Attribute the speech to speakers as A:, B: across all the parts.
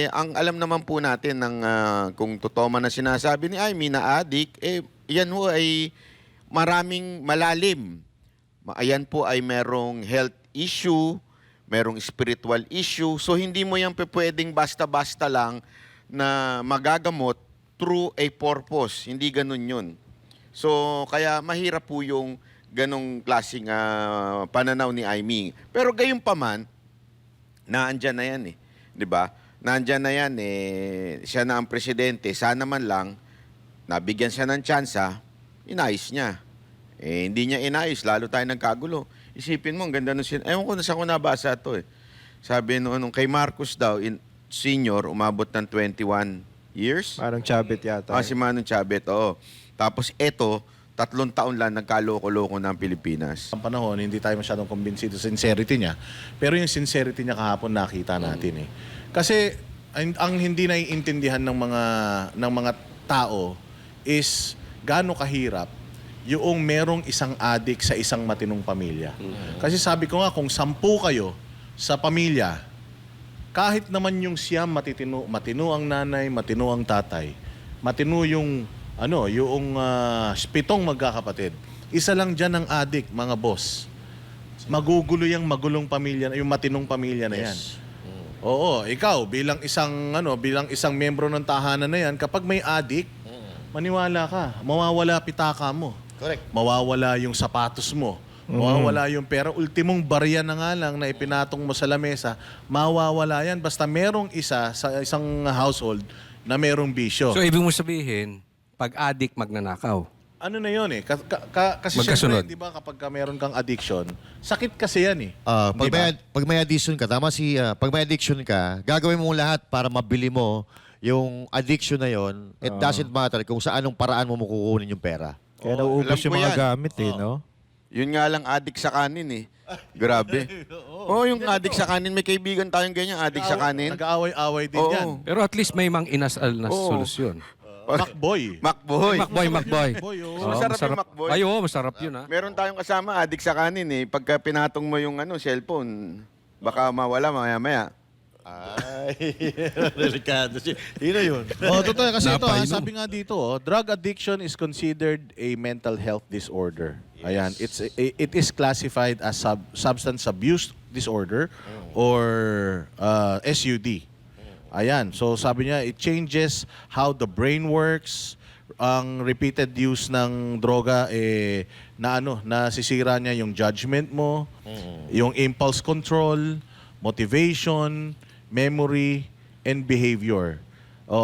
A: ang alam naman po natin ng kung totoo man na sinasabi ni Amy na adik, yan ho ay maraming malalim. Ayan po ay merong health issue, merong spiritual issue. So hindi mo yan pwedeng basta-basta lang na magagamot through a purpose. Hindi ganun yun. So kaya mahirap po yung ganong klaseng pananaw ni Amy. Pero gayon pa man, naandyan na yan eh. 'Di ba? Naandyan na yan siya na ang presidente. Sana man lang nabigyan siya ng tsansa, inayos niya. Hindi niya inayos, lalo tayo nagkagulo. Isipin mo, ang ganda nung ewan ko na saan ko nabasa ito eh. Sabi nung kay Marcos daw, senior, umabot ng 21 years.
B: Parang Chabet yata.
A: Si Manong Chabet, oo. Tapos eto, 3 taon lang nagkaloko-loko ng Pilipinas.
C: Ang panahon, hindi tayo masyadong kumbinsido sa sincerity niya. Pero yung sincerity niya kahapon nakita natin eh. Kasi ang hindi naiintindihan ng mga tao is gaano kahirap yung merong isang adik sa isang matinong pamilya. Kasi sabi ko nga, kung 10 kayo sa pamilya, kahit naman yung siyam matino ang nanay, matino ang tatay, matino yung 7 magkakapatid. Isa lang dyan ang adik, mga boss. Magugulo yung magulong pamilya, yung matinong pamilya na yan. Oo, ikaw bilang isang miyembro ng tahanan na yan, kapag may adik, maniwala ka, mawawala pitaka mo.
D: Correct.
C: Mawawala yung sapatos mo. Mawawala yung pera. Ultimong barya na nga lang na ipinatong mo sa lamesa, mawawala yan. Basta merong isa sa isang household na merong bisyo.
E: So, ibig mo sabihin, pag addict, magnanakaw.
C: Ano na yun eh? Kasi
E: Magkasunod.
C: syempre, di ba kapag meron kang addiction, sakit kasi yan eh.
D: Pag,
C: Di ba?
D: pag may addiction ka, tama pag may addiction ka, gagawin mo lahat para mabili mo yung addiction na yon. It doesn't matter kung sa anong paraan mo kukunin yung pera.
B: Kaya nauubos
A: alam
B: yung
A: ko
B: mga
A: yan.
B: gamit no?
A: Yun nga lang adik sa kanin eh. Grabe. Yung adik sa kanin, may kaibigan tayong ganyan, adik sa kanin.
C: Nag-aaway-away din
A: Oo.
C: yan.
E: Pero at least may mang inasal na
A: Oo.
E: solusyon.
C: Macboy.
A: Macboy.
E: Macboy.
C: Macboy, oo.
E: Oo,
A: Masarap yung Macboy.
E: Ay, oo, masarap yun ha.
A: Meron tayong kasama, adik sa kanin eh. Pagka pinatong mo yung cellphone, baka mawala maya-maya.
D: Ay, delikado siya. Sino yun?
C: Totoo kasi ito,
E: Napainom.
C: sabi nga dito, drug addiction is considered a mental health disorder. Ayan, it is classified as substance abuse disorder or SUD. Ayan, so sabi niya, it changes how the brain works. Ang repeated use ng droga nasisira niya yung judgment mo, yung impulse control, motivation, memory, and behavior.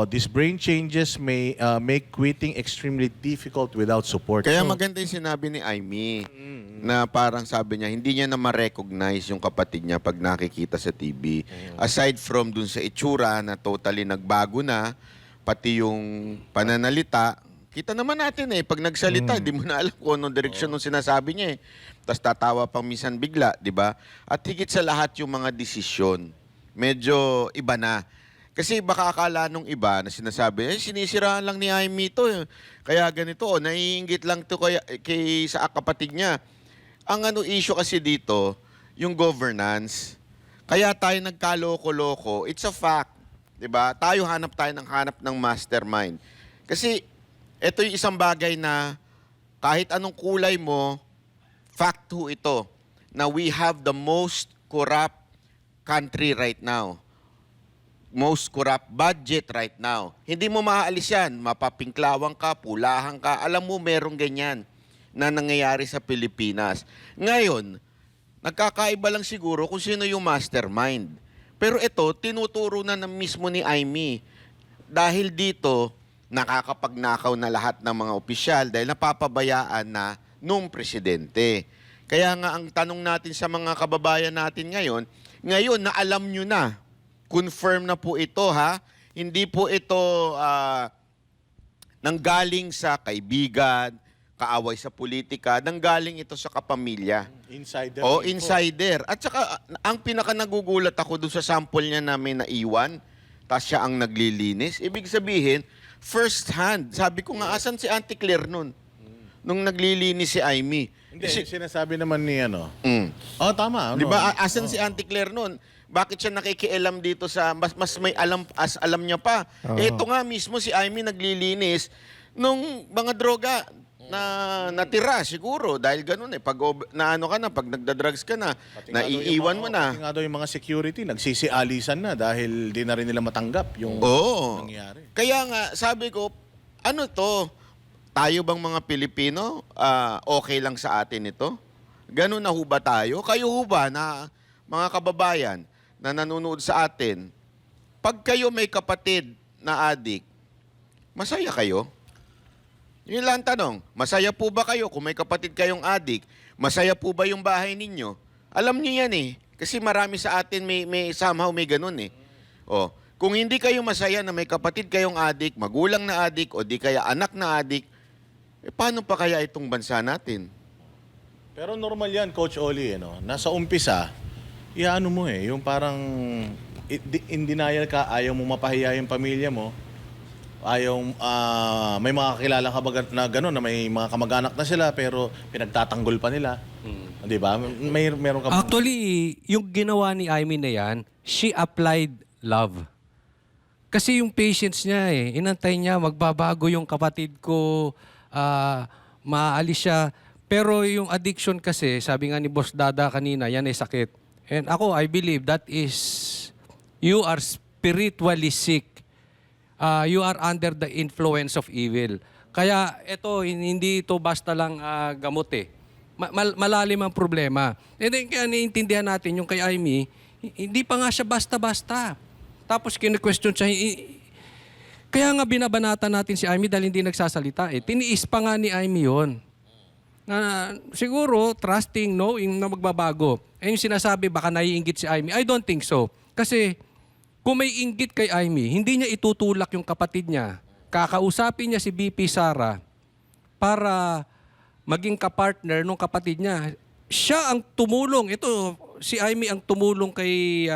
C: These brain changes may make quitting extremely difficult without support.
A: Kaya
C: So,
A: maganda yung sinabi ni Amy na parang sabi niya, hindi niya na ma-recognize yung kapatid niya pag nakikita sa TV. Aside from dun sa itsura na totally nagbago na, pati yung pananalita, kita naman natin pag nagsalita, di mo na alam kung anong direksyon nung sinasabi niya Tapos tatawa pang minsan bigla, di ba? At higit sa lahat yung mga desisyon, medyo iba na. Kasi baka akala nung iba na sinasabi, sinisiraan lang ni Amy to. Kaya ganito, naiinggit lang to kay sa kapatid niya. Ang issue kasi dito, yung governance. Kaya tayo nagkaloko-loko, it's a fact. 'Di ba? Tayo hanap ng mastermind. Kasi ito yung isang bagay na kahit anong kulay mo, fact ho ito, na we have the most corrupt country right now. Most corrupt budget right now. Hindi mo maaalis yan. Mapapinklawang ka, pulahan ka. Alam mo, merong ganyan na nangyayari sa Pilipinas. Ngayon, nagkakaiba lang siguro kung sino yung mastermind. Pero ito, tinuturo na mismo ni Amy. Dahil dito, nakakapagnakaw na lahat ng mga opisyal dahil napapabayaan na nung presidente. Kaya nga ang tanong natin sa mga kababayan natin ngayon na alam nyo na, confirm na po ito ha, hindi po ito nanggaling sa kaibigan, kaaway sa politika, nanggaling ito sa kapamilya.
C: insider.
A: O,
C: info.
A: insider. At saka, ang pinaka nagugulat ako doon sa sample niya namin na iwan, tapos siya ang naglilinis. Ibig sabihin, first hand. Sabi ko nga, asan si Auntie Claire nun? Nung naglilinis si Amy.
C: Hindi, sinasabi naman ni
A: Mm.
C: tama.
A: Di ba, asan si Auntie Claire nun? Bakit siya nakikialam dito sa mas may alam niya pa. Ito nga mismo si Amy naglilinis nung mga droga na natira siguro dahil ganun pag naano ka na, pag nagda-drugs ka na, naiiwan mo na.
C: Pati nga daw yung mga security, nagsisialisan na dahil di na rin nila matanggap yung
A: Oo.
C: nangyari.
A: Kaya nga, sabi ko, ano to? Tayo bang mga Pilipino, okay lang sa atin ito? Ganun na ho ba tayo? Kayo ho ba na mga kababayan na nanonood sa atin, pag kayo may kapatid na adik, masaya kayo? Yun lang ang tanong. Masaya po ba kayo kung may kapatid kayong adik? Masaya po ba yung bahay ninyo? Alam niyo yan Kasi marami sa atin may somehow may ganun O, kung hindi kayo masaya na may kapatid kayong adik, magulang na adik, o di kaya anak na adik, paano pa kaya itong bansa natin?
C: Pero normal yan, Coach Oli, nasa umpisa, iano mo yung parang in denial ka, ayaw mo mapahiya yung pamilya mo, ayaw, may mga kakilala ka ba na gano'n, na may mga kamag-anak na sila, pero pinagtatanggol pa nila. Di ba? Meron ka ba?
E: Actually, yung ginawa ni Amy na yan, she applied love. Kasi yung patience niya inantay niya, magbabago yung kapatid ko, maalis siya. Pero yung addiction kasi, sabi nga ni Boss Dada kanina, yan ay sakit. And ako, I believe that is, you are spiritually sick. You are under the influence of evil. Kaya ito, hindi ito basta lang gamot malalim ang problema. And then, kaya naiintindihan natin yung kay Amy, hindi pa nga siya basta-basta. Tapos kine-question siya, kaya nga binabanatan natin si Amy dahil hindi nagsasalita Tiniis pa nga ni Amy yun. Siguro, trusting, knowing na magbabago. Yung sinasabi, baka naiinggit si Amy. I don't think so. Kasi, kung may inggit kay Amy, hindi niya itutulak yung kapatid niya. Kakausapin niya si BP Sara para maging kapartner ng kapatid niya. Siya ang tumulong. Ito, si Amy ang tumulong kay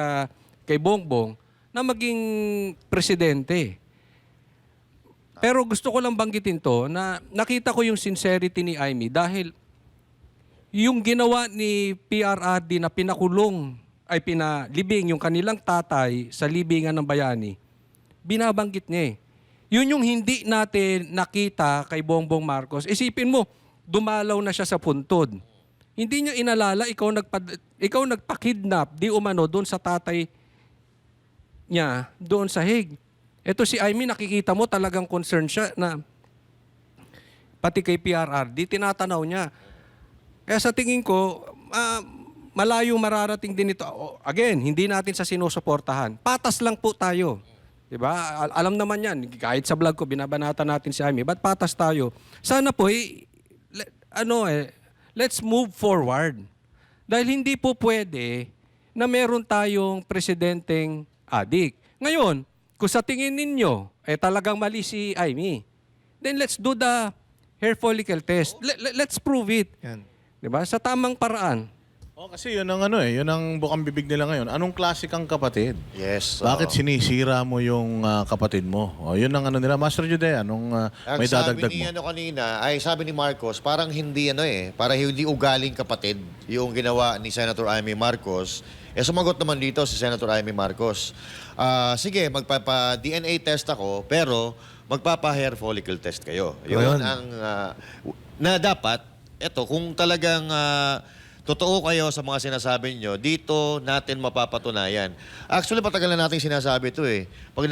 E: Bongbong na maging presidente. Pero gusto ko lang banggitin to na nakita ko yung sincerity ni Amy dahil yung ginawa ni PRRD na pinalibing yung kanilang tatay sa libingan ng bayani, binabanggit niya Yun yung hindi natin nakita kay Bongbong Marcos. Isipin mo, dumalaw na siya sa puntod. Hindi niya inalala, ikaw nagpa-kidnap, di umano, doon sa tatay niya, doon sa Hague. Ito si Amy, nakikita mo talagang concerned siya na pati kay PRRD, tinatanaw niya. Kaya sa tingin ko, malayo mararating din ito. Again, hindi natin sa sinusuportahan. Patas lang po tayo. Diba? Alam naman yan. Kahit sa vlog ko, binabanatan natin si Amy. Ba't patas tayo? Sana po, let's move forward. Dahil hindi po pwede na meron tayong presidenteng adik. Ngayon, kung sa tingin ninyo, talagang mali si Amy, then let's do the hair follicle test. Let's prove it.
D: Yan.
E: Diba? Sa tamang paraan.
C: Kasi yun ang yun ang bukang bibig nila ngayon. Anong klase kang kapatid?
D: Yes.
C: Bakit sinisira mo yung kapatid mo? Yun ang nila. Master Jude, anong may dadagdag
D: sabi
C: mo?
D: ni kanina, sabi ni Marcos, parang hindi parang hindi ugaling kapatid yung ginawa ni Senator Amy Marcos. Sumagot naman dito si Senator Amy Marcos. Sige, magpapa-DNA test ako, pero magpapa-hair follicle test kayo. Yun ang na dapat, kung talagang totoo kayo sa mga sinasabi nyo, dito natin mapapatunayan. Actually, matagal na natin sinasabi ito Pag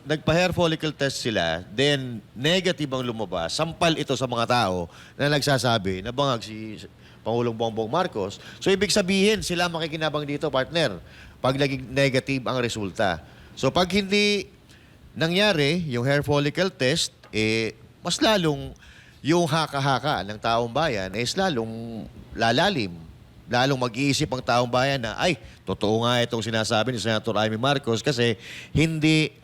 D: nagpa-hair follicle test sila, then negative ang lumabas, sampal ito sa mga tao na nagsasabi na bangag si Pangulong Bongbong Marcos. So, ibig sabihin, sila makikinabang dito, partner, pag naging negative ang resulta. So, pag hindi nangyari yung hair follicle test, mas lalong yung haka-haka ng taong bayan is lalong lalalim. Lalong mag-iisip ang taong bayan na, totoo nga itong sinasabi ni Senator Amy Marcos kasi hindi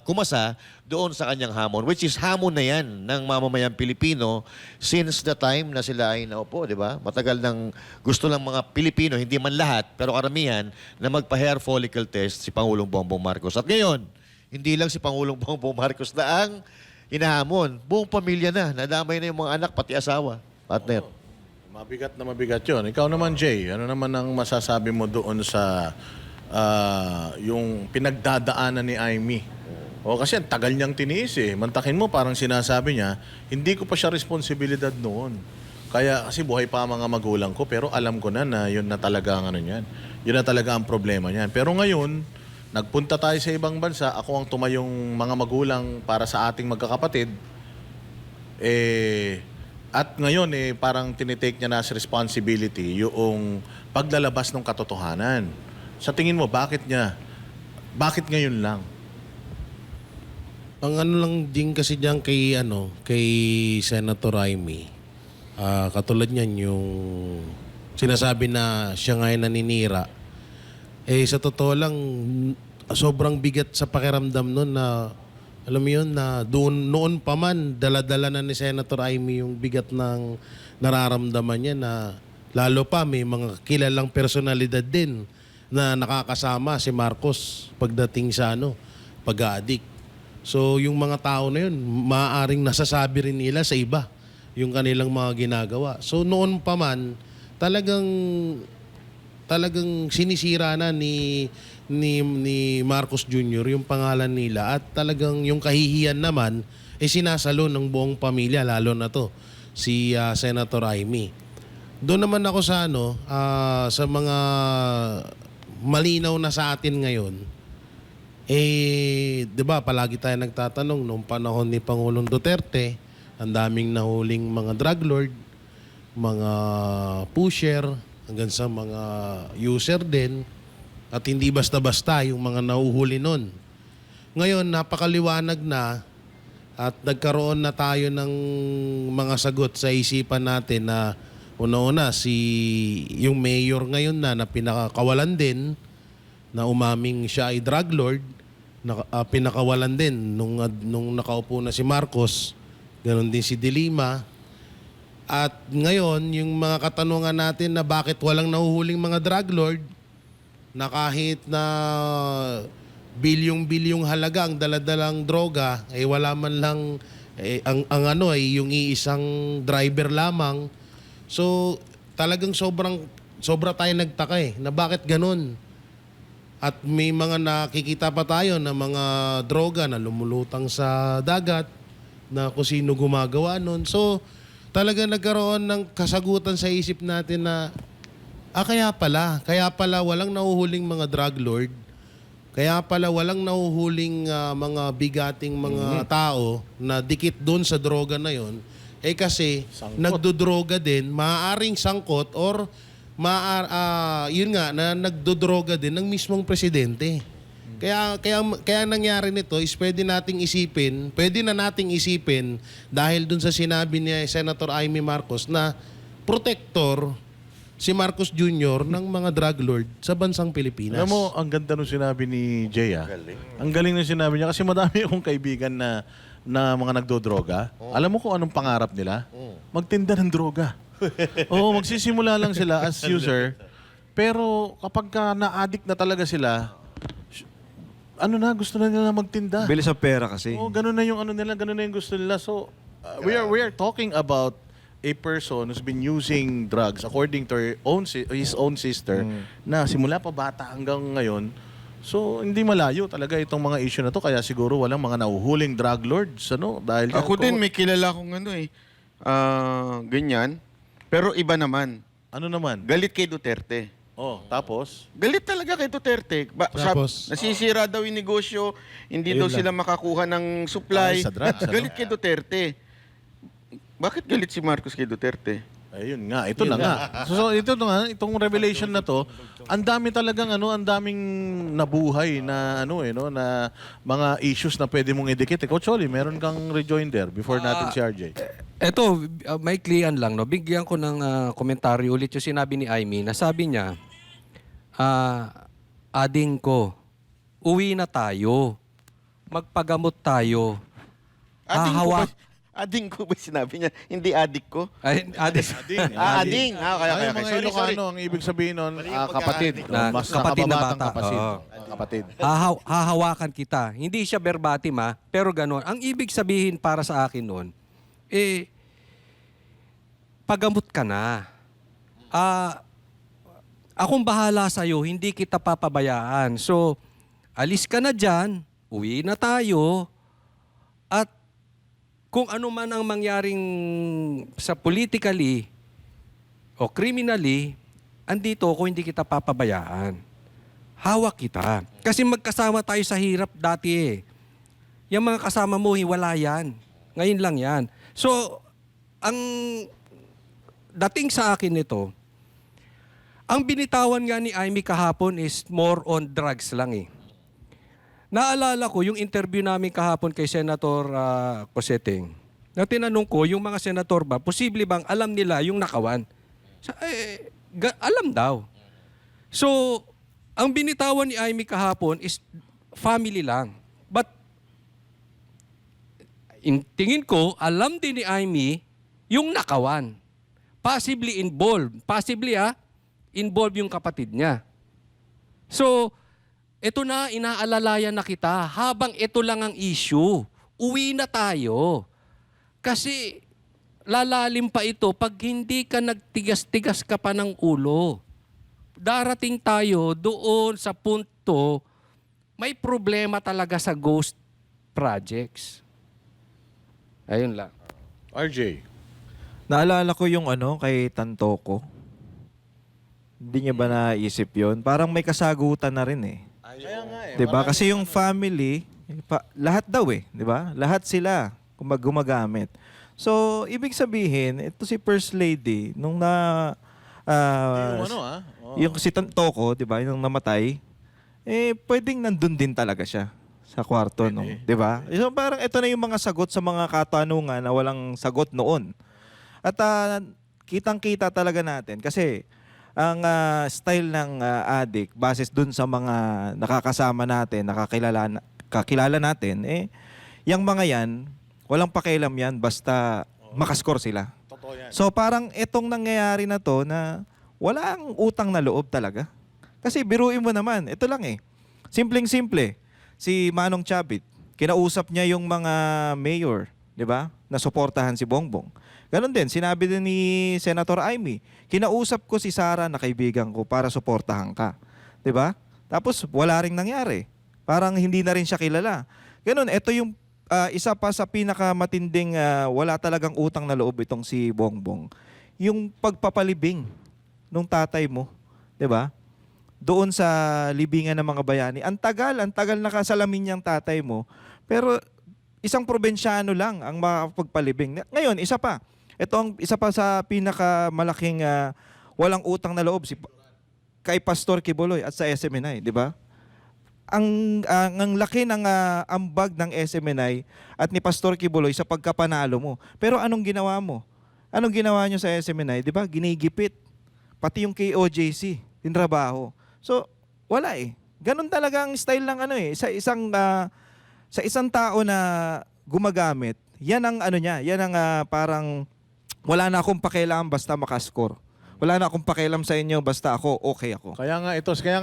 D: kumasa doon sa kanyang hamon. Which is hamon na yan ng mamamayang Pilipino since the time na sila ay naupo, di ba? Matagal nang gusto lang mga Pilipino, hindi man lahat, pero karamihan, na magpa-hair follicle test si Pangulong Bongbong Marcos. At ngayon, hindi lang si Pangulong Bongbong Marcos na ang hinahamon. Buong pamilya na. Nadamay na yung mga anak, pati asawa. Partner.
C: Mabigat na mabigat yun. Ikaw naman, Jay, ano naman ang masasabi mo doon sa yung pinagdadaanan ni Amy. O kasi ang tagal niyang tiniis eh. Mantakin mo, parang sinasabi niya, hindi ko pa siya responsibilidad noon. Kaya kasi buhay pa ang mga magulang ko, pero alam ko na yun na talaga ang ano niyan. Yun na talaga ang problema niyan. Pero ngayon, nagpunta tayo sa ibang bansa, ako ang tumayong mga magulang para sa ating magkakapatid. At ngayon, parang tinitake niya na as responsibility yung paglalabas ng katotohanan. Sa tingin mo, bakit ngayon lang?
B: Ang ano lang din kasi diyan kay Senator Amy. Katulad niyan yung sinasabi na siya ngayon naninira. Sa totoo lang sobrang bigat sa pakiramdam noon na alam mo yun na noon pa man dala-dala na ni Senator Amy yung bigat ng nararamdaman niya na lalo pa may mga kilalang personalidad din na nakakasama si Marcos pagdating sa pag-a-addict. So yung mga tao na yun, maaaring nasasabi rin nila sa iba yung kanilang mga ginagawa. So noon pa man, talagang sinisira na ni Marcos Jr. yung pangalan nila at talagang yung kahihiyan naman sinasalo ng buong pamilya, lalo na to si Senator Amy. Doon naman ako sa sa mga malinaw na sa atin ngayon. 'Di ba, palagi tayo nagtatanong noong panahon ni Pangulong Duterte, ang daming nahuling mga drug lord, mga pusher, hanggang sa mga user din. At hindi basta-basta yung mga nahuhuli nun. Ngayon, napakaliwanag na at nagkaroon na tayo ng mga sagot sa isipan natin na una-una yung mayor ngayon na pinakakawalan din, na umaming siya ay drug lord, pinakawalan din nung nakaupo na si Marcos, ganon din si De Lima. At ngayon, yung mga katanungan natin na bakit walang nahuhuling mga drug lord, na kahit na bilyong-bilyong halaga ang daladalang droga, wala man lang yung iisang driver lamang. So talagang sobra tayo nagtaka na bakit ganun. At may mga nakikita pa tayo na mga droga na lumulutang sa dagat na kung sino gumagawa nun. So talagang nagkaroon ng kasagutan sa isip natin na kaya pala walang nahuhuling mga drug lord. Kaya pala walang nahuhuling mga bigating mga tao na dikit doon sa droga na yon. Kasi nagdodroga din, maaaring sangkot or yun nga na nagdodroga din ng mismong presidente. Kaya nangyari nito is pwede na nating isipin dahil dun sa sinabi ni Senator Amy Marcos na protector si Marcos Jr. ng mga drug lord sa bansang Pilipinas.
C: Alam mo, ang ganda nung sinabi ni Jay. Ang galing nung sinabi niya kasi madami akong kaibigan na mga nagdodroga. Alam mo kung anong pangarap nila? Magtinda ng droga. Oo, magsisimula lang sila as user. Pero kapag na-addict na talaga sila, gusto na nila magtinda.
F: Bilis sa pera kasi.
C: Oo, ganun na yung ganun na yung gusto nila. So, we are talking about a person who's been using drugs according to his own sister na simula pa bata hanggang ngayon. So, hindi malayo talaga itong mga issue na to. Kaya siguro walang mga nahuhuling drug lords. Dahil
A: Ako din, may kilala akong ganyan. Pero iba naman.
C: Ano naman?
A: Galit kay Duterte.
C: Tapos?
A: Galit talaga kay Duterte.
B: Tapos?
A: Nasisira daw yung negosyo, hindi daw sila makakuha ng supply.
C: Sa drugs,
A: Galit kay Duterte. Bakit galit si Marcos kay Duterte?
C: Ayun nga, ito na nga. So ito na nga, itong revelation na to, ang dami talagang ang daming nabuhay na na mga issues na pwede mong idikit. Coach Oli, meron kang rejoinder before natin si RJ.
E: Eto, maiklian lang, no? Bigyan ko ng komentaryo ulit yung sinabi ni Amy. Nasabi niya, ading ko, uwi na tayo. Magpagamot tayo.
A: Ading ko ba sinabi niya? Hindi adik ko?
E: Ay, ading.
A: Ading. Okay.
C: Mga
A: Sorry.
C: Ilocano, ang ibig sabihin nun, kapatid.
E: Na
C: Mas
E: kapatid na
C: nakababatang
E: bata.
C: kapatid.
E: Oo.
C: Kapatid.
E: Hahawakan kita. Hindi siya verbatim pero gano'n. Ang ibig sabihin para sa akin noon, pagamot ka na. akong bahala sa'yo, hindi kita papabayaan. So, alis ka na dyan, uwi na tayo, at kung ano man ang mangyaring sa politically o criminally, andito ako, hindi kita papabayaan. Hawak kita. Kasi magkasama tayo sa hirap dati eh. Yung mga kasama mo, wala yan. Ngayon lang yan. So, ang dating sa akin nito, ang binitawan nga ni Amy kahapon is more on drugs lang eh. Naalala ko yung interview namin kahapon kay Senator Coseteng. Na tinanong ko, yung mga senator ba, posible bang alam nila yung nakawan? Alam daw. So, ang binitawan ni Amy kahapon is family lang. But, tingin ko, alam din ni Amy yung nakawan. Possibly involved. Possibly involved yung kapatid niya. So, ito na, inaalalayan na kita. Habang ito lang ang issue, uwi na tayo. Kasi lalalim pa ito pag hindi ka nagtigas-tigas ka pa ng ulo. Darating tayo doon sa punto, may problema talaga sa ghost projects. Ayun lang.
C: RJ.
F: Naalala ko yung kay Tantoko. Hindi niya ba naisip yon? Parang may kasagutan na rin eh.
C: Kaya nga eh.
F: 'Di ba? Kasi yung family, lahat daw eh, 'di ba? Lahat sila gumagamit. So, ibig sabihin, ito si First Lady nung yung si Tantoko, 'di ba? Yung namatay, pwedeng nandun din talaga siya sa kwarto, no? 'Di ba? So, parang ito na yung mga sagot sa mga katanungan na walang sagot noon. At kitang-kita talaga natin kasi ang style ng addict basis dun sa mga nakakasama natin, kakilala natin, yung mga yan, walang pakialam yan basta makascore sila.
C: Totoo yan.
F: So parang itong nangyayari na to na walang utang na loob talaga. Kasi biruin mo naman, ito lang eh. Simpleng-simple. Si Manong Chavit, kinausap niya yung mga mayor, di ba? Na suportahan si Bongbong. Ganon din, sinabi din ni Senator Amy, kinausap ko si Sara na kaibigan ko para suportahan ka. 'Di ba? Tapos wala ring nangyari. Parang hindi na rin siya kilala. Ganon, ito yung isa pa sa pinakamatinding wala talagang utang na loob itong si Bongbong. Yung pagpapalibing nung tatay mo, 'di ba? Doon sa libingan ng mga bayani. Ang tagal nakasalamin niyang tatay mo, pero isang probinsyano lang ang makapagpalibing. Ngayon, isa pa. Ito ang isa pa sa pinakamalaking walang utang na loob kay Pastor Kibuloy at sa SMNI, di ba? Ang laki ng ambag ng SMNI at ni Pastor Kibuloy sa pagkapanalo mo. Pero anong ginawa mo? Anong ginawa nyo sa SMNI? Di ba? Ginigipit. Pati yung KOJC, tinrabaho. So, wala eh. Ganun talaga ang style ng sa isang tao na gumagamit. Yan ang yan ang parang wala na akong pakialam basta makascore. Wala na akong pakialam sa inyo basta ako okay ako.
C: Kaya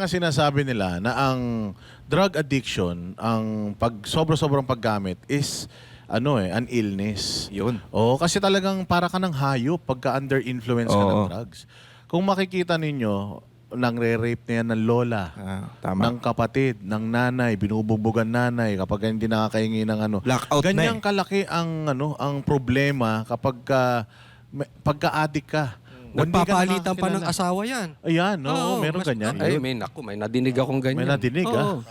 C: nga sinasabi nila na ang drug addiction, ang sobrang paggamit is an illness.
F: Yun.
C: Oo, kasi talagang para ka ng hayop pagka under influence ka ng
F: Oo.
C: drugs. Kung makikita ninyo, nangre-rape na yan ng lola,
F: Tama.
C: ng kapatid, ng nanay, binubugbugan nanay kapag hindi nakakahingi ng
F: Blackout na
C: Ganyang kalaki ang problema kapag pagka-addict ka. Hindi ka
E: Nagpapalitan pa ng
C: nakakakilala.
E: asawa yan.
C: Ayan, oo, meron
E: mas-
C: ganyan.
E: Ay, may nadinig akong ganyan.
C: May nadinig,
E: Oo.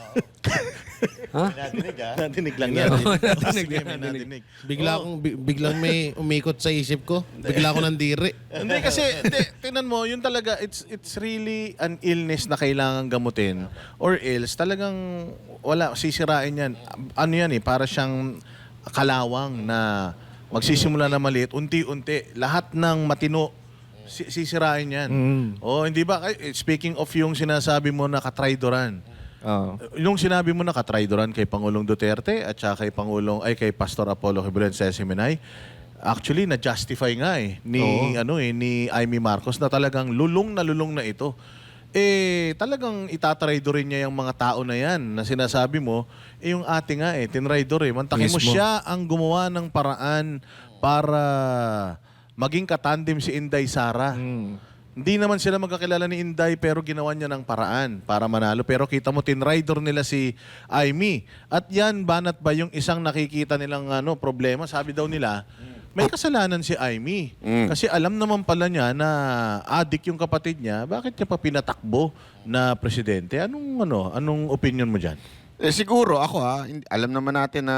E: Ha?
C: Nadinig lang yan.
E: Nadinig,
C: Sige, may
E: nadinig.
C: nadinig.
B: Biglang may umikot sa isip ko. Bigla ako nandiri.
C: Hindi kasi, tingnan mo, yun talaga, it's really an illness na kailangan gamutin. Or else, talagang sisirain yan. Ano yan para siyang kalawang na magsisimula na maliit, unti-unti. Lahat ng matino, sisirain yan. Oh, hindi ba? Speaking of yung sinasabi mo na katraidoran, yung sinabi mo na katraidoran kay Pangulong Duterte at saka kay Pastor Apollo Quiboloy sa SMNI, actually na-justify nga ni Amy Marcos na talagang lulong na ito. Talagang itatraidorin niya yung mga tao na yan na sinasabi mo, yung ate nga tinraidor Mantakin mo
F: Mismo.
C: siya ang gumawa ng paraan para maging katandem si Inday Sara. Hindi naman sila magkakilala ni Inday pero ginawa niya ng paraan para manalo. Pero kita mo, tinrider nila si Aimee. At yan, banat ba yung isang nakikita nilang problema? Sabi daw nila, may kasalanan si Aimee. Kasi alam naman pala niya na adik yung kapatid niya. Bakit niya pa pinatakbo na presidente? Anong opinion mo dyan?
A: Siguro ako alam naman natin na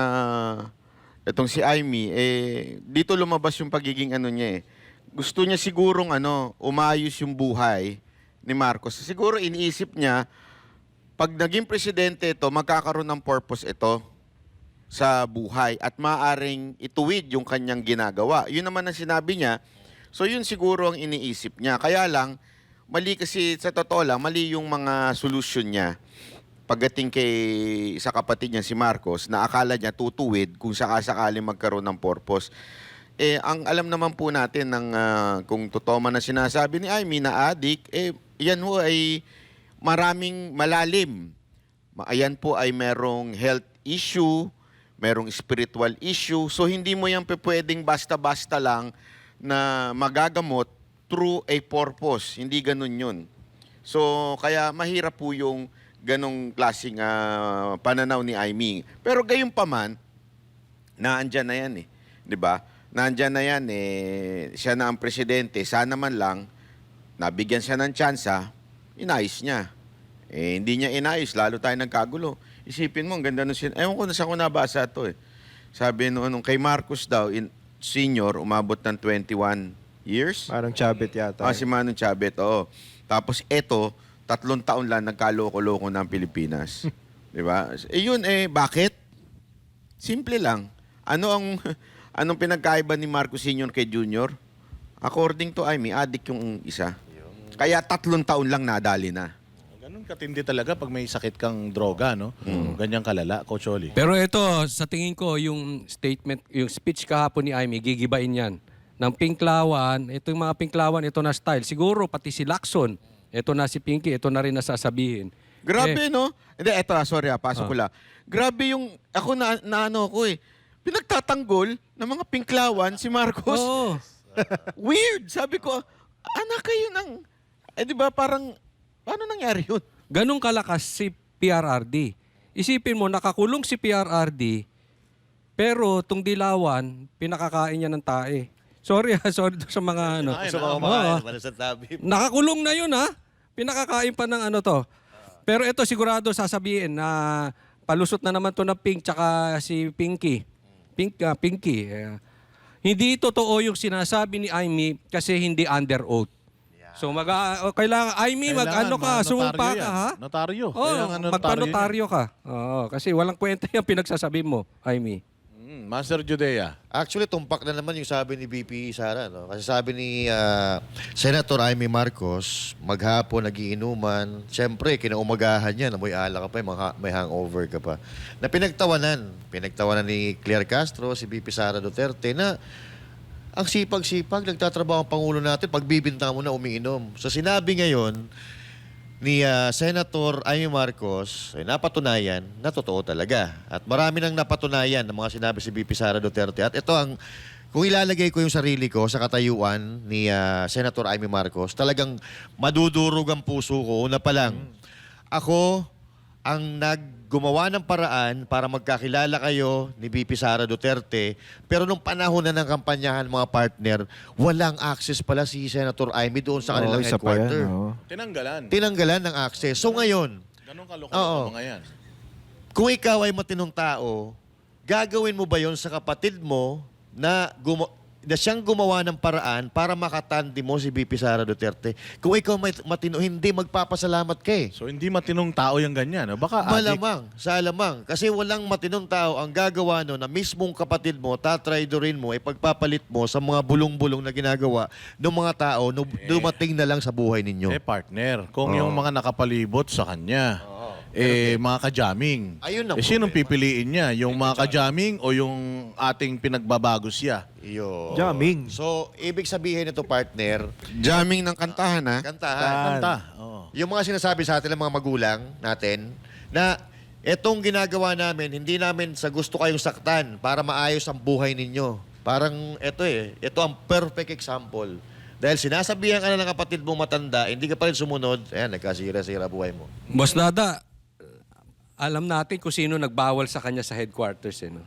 A: itong si Aimee, dito lumabas yung pagiging niya Gusto niya sigurong umayos yung buhay ni Marcos. Siguro iniisip niya, pag naging presidente ito, magkakaroon ng purpose ito sa buhay at maaring ituwid yung kanyang ginagawa. Yun naman ang sinabi niya. So yun siguro ang iniisip niya. Kaya lang, mali kasi sa totoo lang, mali yung mga solusyon niya pagdating sa kapatid niya si Marcos na akala niya tutuwid kung sakasakali magkaroon ng purpose. Ang alam naman po natin kung totoo man na sinasabi ni Aimee na adik, yan ho ay maraming malalim. Ayan po ay merong health issue, merong spiritual issue. So hindi mo yan pwedeng basta-basta lang na magagamot through a purpose. Hindi ganun yun. So kaya mahirap po yung ganong klaseng pananaw ni Aimee. Pero gayon pa man, naandyan na yan 'di ba? Nandyan na yan, siya na ang presidente. Sana man lang, nabigyan siya ng tsansa, inayos niya. Hindi niya inayos, lalo tayo nagkagulo. Isipin mo, ang ganda nung ewan ko na sa ko nabasa ito Sabi nung kay Marcos daw, senior, umabot ng 21 years.
F: Parang Chabit yata.
A: Si Manong Chabet, oo. Tapos 3 taon lang nagkaloko-loko ng Pilipinas. Di ba? Yun, bakit? Simple lang. Anong pinagkaiba ni Marcos Sr. kay Junior? According to Aimee, adik yung isa. Kaya 3 taon lang nadali na.
C: Ganun katindi talaga pag may sakit kang droga, no? Ganyang kalala, Coach Oli.
E: Pero ito, sa tingin ko, yung statement, yung speech kahapon ni Aimee, gigibain yan. Ng Pinklawan, ito yung mga Pinklawan, ito na style. Siguro, pati si Lacson, ito na si Pinky, ito na rin nasasabihin.
A: Grabe, no? Hindi, eto, sorry pasok ko lang. Grabe yung, ako pinagtatanggol ng mga Pinklawan si Marcos.
E: Oo.
A: Weird. Sabi ko, anak kayo ng... di ba parang, paano nangyari yun?
E: Ganong kalakas si PRRD. Isipin mo, nakakulong si PRRD, pero itong Dilawan, pinakakain niya ng tae. Sorry sorry sa mga
D: Sa mga kumakain naman sa tabi.
E: Nakakulong na yun Pinakakain pa ng to. Pero ito sigurado sasabihin na palusot na naman to ng Pink tsaka si Pinky. Pinky. Hindi totoo yung sinasabi ni Aimee kasi hindi under oath. So kailangan Aimee sumumpa ka ha?
C: Notaryo.
E: Magpanotaryo ka. Oo, kasi walang kwenta yung pinagsasabi mo, Aimee.
C: Master Judea.
D: Actually, tumpak na naman yung sabi ni VP Sara. No? Kasi sabi ni Senator Aimee Marcos, maghapon, nagiinuman. Siyempre, kinaumagahan niya, namoy ala ka pa, may hangover ka pa. Na pinagtawanan. Pinagtawanan ni Claire Castro, si VP Sara Duterte, na ang sipag-sipag, nagtatrabaho ang Pangulo natin, pagbibintang mo na umiinom. So sinabi ngayon ni Senator Aimee Marcos, ay napatunayan na totoo talaga. At marami nang napatunayan ng mga sinabi si VP Sara Duterte. At ito kung ilalagay ko yung sarili ko sa katayuan ni Senator Aimee Marcos, talagang madudurog ang puso ko. Una pa lang, ako ang gumawa ng paraan para magkakilala kayo ni VP Sara Duterte. Pero nung panahon na ng kampanyahan mga partner, walang access pala si Senator Aimee doon sa kanilang
F: isa pa yan,
D: headquarter. Tinanggalan ng access. So ngayon,
C: Ganun kaloko mga yan.
D: kung ikaw ay matinong tao, gagawin mo ba yon sa kapatid mo na siyang gumawa ng paraan para makatandi mo si VP Sara Duterte? Kung ikaw matino, hindi magpapasalamat ka
C: So hindi matinong tao yung ganyan. No? Baka adik.
D: Malamang. Kasi walang matinong tao ang gagawa no na mismong kapatid mo, tatraidorin mo, ipagpapalit mo sa mga bulong-bulong na ginagawa ng mga tao na dumating na lang sa buhay ninyo.
C: Partner, kung yung mga nakapalibot sa kanya, mga kajaming.
D: Ayun ang
C: Sinong
D: problema.
C: pipiliin niya? Yung mga kajaming o yung ating pinagbabago siya?
F: Jamming.
D: So, ibig sabihin nito, partner,
A: Jamming ng kantahan,
D: kantahan.
C: Kanta.
D: Yung mga sinasabi sa atin ng mga magulang natin na etong ginagawa namin, hindi namin sa gusto kayong saktan para maayos ang buhay ninyo. Parang ito ang perfect example. Dahil sinasabihan ka na ng kapatid mong matanda, hindi ka pa rin sumunod, ayan, nagkasira-sira buhay mo.
E: Boss Dada, alam natin kung sino nagbawal sa kanya sa headquarters. No?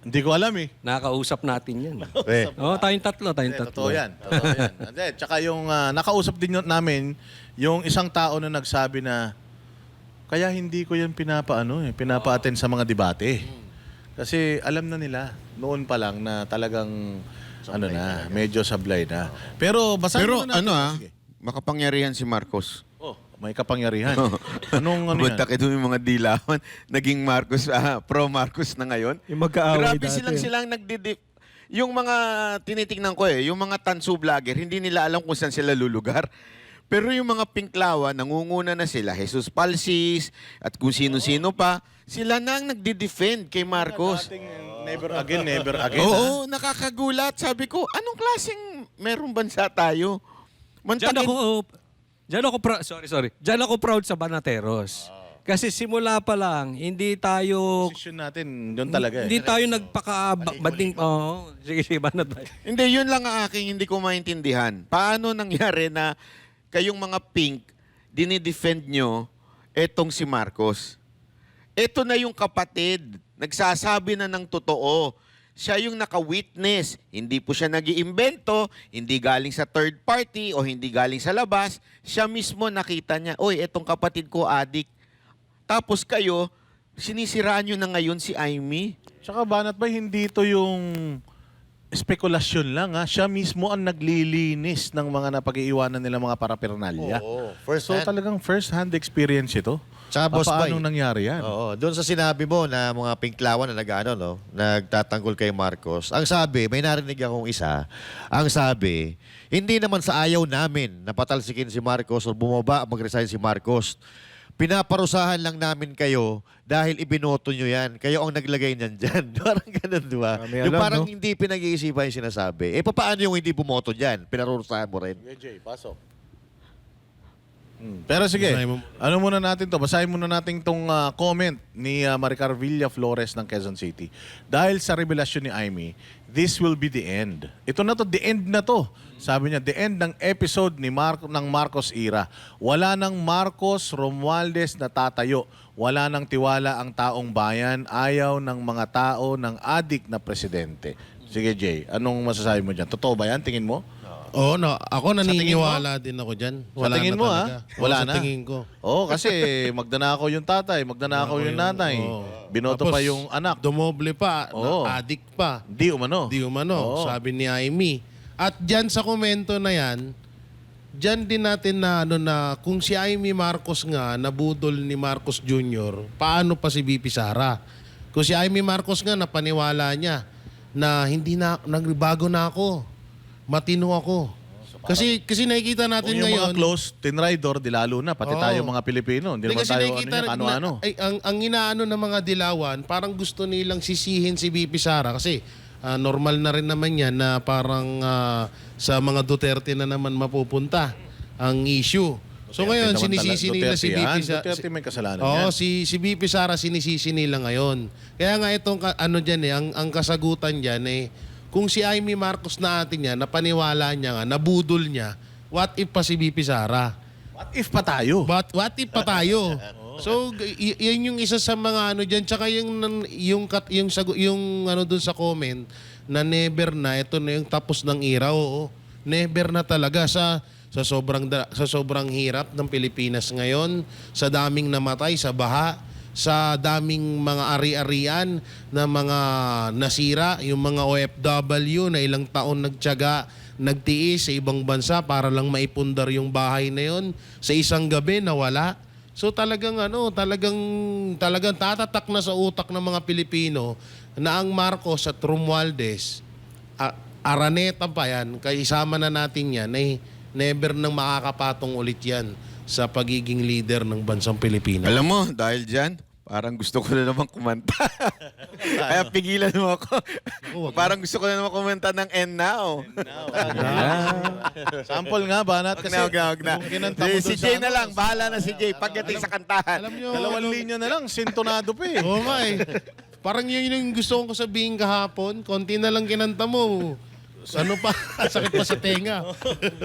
C: Hindi ko alam eh.
E: Nakakausap natin yan.
D: Eh,
E: Tayong tatlo.
C: Totoo yan. Totoo yan. Hindi, tsaka yung nakausap din namin, yung isang tao na nagsabi na, kaya hindi ko yan pinapa-attend sa mga debate. Kasi alam na nila, noon pa lang na talagang, medyo sablay na. Pero basahin
A: Pero
C: muna natin. Sige.
A: makapangyarihan si Marcos.
C: Oh, may kapangyarihan. Anong yan?
A: Ba't yung mga dilawan, naging Marcos, pro-Marcos na ngayon?
F: Yung magkaaway
A: Grabe
F: dati.
A: silang yung mga tinitingnan ko yung mga tansu vlogger, hindi nila alam kung saan sila lulugar. Pero yung mga pinklawa, nangunguna na sila, Jesus Palsis, at kung sino-sino pa, sila na ang nagdi-defend kay Marcos.
C: Dating never again.
A: Oo, nakakagulat. Sabi ko, anong klaseng merong bansa tayo?
E: Diyan ako proud sa Banateros. Kasi simula pa lang, hindi tayo
C: Position natin, doon talaga eh.
E: hindi tayo nagpaka-bading. Sige, Banat.
A: Hindi, yun lang ang aking hindi ko maintindihan. Paano nangyari na kayong mga pink, dinidefend nyo etong si Marcos? Ito na yung kapatid, nagsasabi na ng totoo. Siya yung naka-witness. Hindi po siya nag-iimbento, hindi galing sa third party o hindi galing sa labas. Siya mismo nakita niya, oy, etong kapatid ko adik. Tapos kayo, sinisiraan nyo na ngayon si Amy.
C: Tsaka Banat ba, hindi ito yung spekulasyon lang ha. Siya mismo ang naglilinis ng mga napag-iiwanan nila mga parapernalya.
D: oo, first
C: So
D: hand.
C: talagang first-hand experience ito.
D: Tsaka, Boss
C: Paano
D: Bay,
C: nangyari yan?
D: Oo, doon sa sinabi mo na mga pinklawan na nagtatanggol kay Marcos. Ang sabi, may narinig akong isa. Ang sabi, hindi naman sa ayaw namin na patalsikin si Marcos o bumaba mag-resign si Marcos. Pinaparusahan lang namin kayo dahil ibinoto nyo yan. Kayo ang naglagay niyan dyan. Parang ganun, di ba?
F: Marami
D: Yung
F: alam,
D: parang
F: no?
D: hindi pinag-iisipan yung sinasabi. Eh, paano yung hindi bumoto dyan? Pinarusahan mo rin.
C: Jay, pasok. Pero sige,
B: Basahin mo.
C: ano muna natin to? Basahin muna natin tong comment ni Maricar Villa Flores ng Quezon City. Dahil sa revelasyon ni Amy, this will be the end. Ito na to, the end na to. Sabi niya, the end ng episode ni ng Marcos era. Wala nang Marcos Romualdez na tatayo. Wala nang tiwala ang taong bayan. Ayaw ng mga tao ng adik na presidente. Sige Jay, anong masasabi mo dyan? Totoo ba yan? Tingin mo?
B: Oo, no. Ako naniniwala din ako dyan.
C: Sa tingin mo,
B: talaga.
C: Wala
B: Oo,
C: na?
B: Sa tingin ko.
C: Oo, kasi magdanakaw yung tatay, magdanakaw yung nanay.
B: Oo.
C: Binoto
B: Tapos,
C: pa yung anak.
B: Dumoble pa,
C: Oo.
B: addict pa.
C: Di umano.
B: Di umano,
C: Oo.
B: sabi ni Amy. At dyan sa komento na yan, dyan din natin na kung si Amy Marcos nga nabudol ni Marcos Jr., paano pa si BP Sara? Kung si Amy Marcos nga napaniwala niya na hindi na, nagbago na ako. Matino ako. Kasi nakikita
C: Kung
B: natin
C: yung
B: ngayon,
C: mga close, tinridor, di lalo na. Pati
B: Oo.
C: tayo mga Pilipino. Hindi naman
B: kasi
C: tayo
B: nakikita
C: ano-ano.
B: ang inaano ng mga dilawan, parang gusto nilang sisihin si BP Sara kasi normal na rin naman yan na parang sa mga Duterte na naman mapupunta ang issue. So ngayon, sinisisi nila si BP Sara.
C: Duterte may kasalanan
B: Oo,
C: yan.
B: si BP Sara sinisisi nila ngayon. Kaya nga itong ang kasagutan diyan kung si Amy Marcos na atin niya, napaniwala niya nga, nabudol niya, what if pa si BP Sara?
C: What if pa tayo?
B: But what if pa tayo? So yan yung isa sa mga diyan, tsaka yung doon sa comment na never na ito na yung tapos ng era. Oo. Never na talaga sa sobrang hirap ng Pilipinas ngayon, sa daming namatay sa baha, sa daming mga ari-arian na mga nasira, yung mga OFW na ilang taon nagtiyaga, nagtiis sa ibang bansa para lang maipundar yung bahay na yon, sa isang gabi nawala. So talagang talagang tatatak na sa utak ng mga Pilipino na ang Marcos at Romualdez, Araneta pa yan, kaya isama na natin yan, never nang makakapatong ulit yan sa pagiging leader ng bansang Pilipinas.
A: Alam mo, dahil dyan, parang gusto ko na naman kumanta. Kaya pigilan mo ako. Parang gusto ko na naman kumanta ng And Now.
C: Sample nga, Banat.
A: Wag na.
C: kung kinanta mo
A: Si
C: dun
A: Jay
C: sa
A: na lang. Bahala na si Jay pagdating sa kantahan.
B: Alam nyo,
C: Dalawang linya na lang, sintonado pa eh.
B: Oo nga eh. Parang yun yung gusto kong sabihin kahapon, konti na lang kinanta mo. Ano pa? Sakit pa sa tenga.